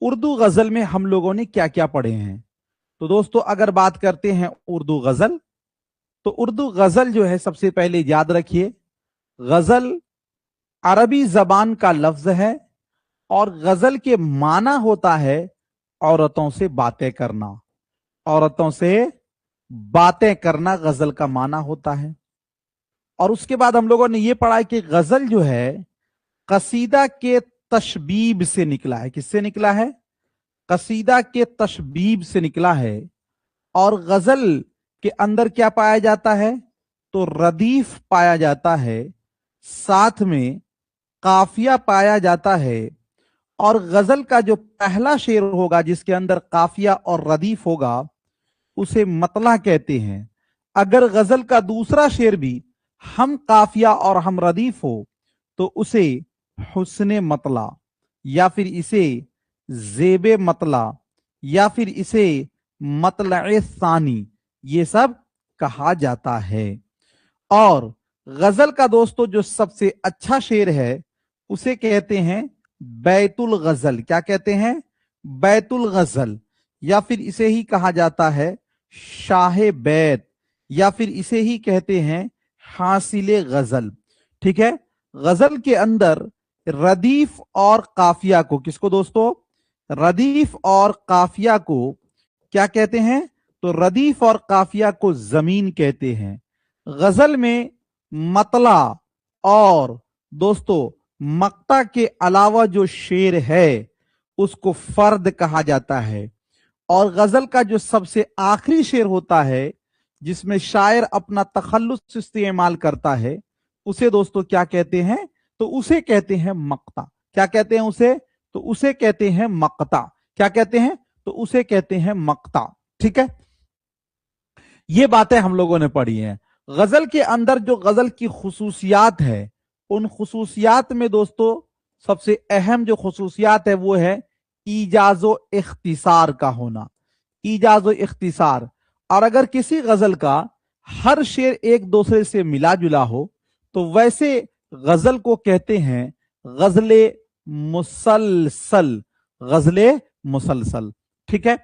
उर्दू गजल में हम लोगों ने क्या क्या पढ़े हैं। तो दोस्तों अगर बात करते हैं उर्दू गजल, तो उर्दू गजल जो है सबसे पहले याद रखिए, गजल अरबी जबान का लफ्ज है और गजल के माना होता है औरतों से बातें करना। औरतों से बातें करना गजल का माना होता है। और उसके बाद हम लोगों ने यह पढ़ा है कि गजल जो है कसीदा के तशबीब से निकला है। किससे निकला है? कसीदा के तशबीब से निकला है। और गजल के अंदर क्या पाया जाता है? तो रदीफ पाया जाता है, साथ में काफिया पाया जाता है। और गजल का जो पहला शेर होगा जिसके अंदर काफिया और रदीफ होगा उसे मतला कहते हैं। अगर गजल का दूसरा शेर भी हम काफिया और हम रदीफ हो तो उसे हुस्ने मतला या फिर इसे जेबे मतला या फिर इसे मतलए सानी ये सब कहा जाता है। और गजल का दोस्तों जो सबसे अच्छा शेर है उसे कहते हैं बैतुल गजल। क्या कहते हैं? बैतुल गजल। या फिर इसे ही कहा जाता है शाह बैत, या फिर इसे ही कहते हैं हासिले गजल। ठीक है। गजल के अंदर रदीफ और काफिया को, किसको दोस्तों? रदीफ और काफिया को क्या कहते हैं? तो रदीफ और काफिया को जमीन कहते हैं। गजल में मतला और दोस्तों मक्ता के अलावा जो शेर है उसको फर्द कहा जाता है। और गजल का जो सबसे आखिरी शेर होता है जिसमें शायर अपना तखल्लुस इस्तेमाल करता है उसे दोस्तों क्या कहते हैं? तो उसे कहते हैं मक्ता। क्या कहते हैं उसे? तो उसे कहते हैं मक्ता। क्या कहते हैं? तो उसे कहते हैं मक्ता। ठीक है। ये बातें हम लोगों ने पढ़ी हैं। गजल के अंदर जो गजल की खुसूसियात है उन खुसूसियात में दोस्तों सबसे अहम जो खुसूसियात है वो है ईजाजो इख्तिसार का होना। ईजाजो इख्तिसार। और अगर किसी गजल का हर शेर एक दूसरे से मिला जुला हो तो वैसे गजल को कहते हैं गजले मुसलसल। गजले मुसलसल। ठीक है।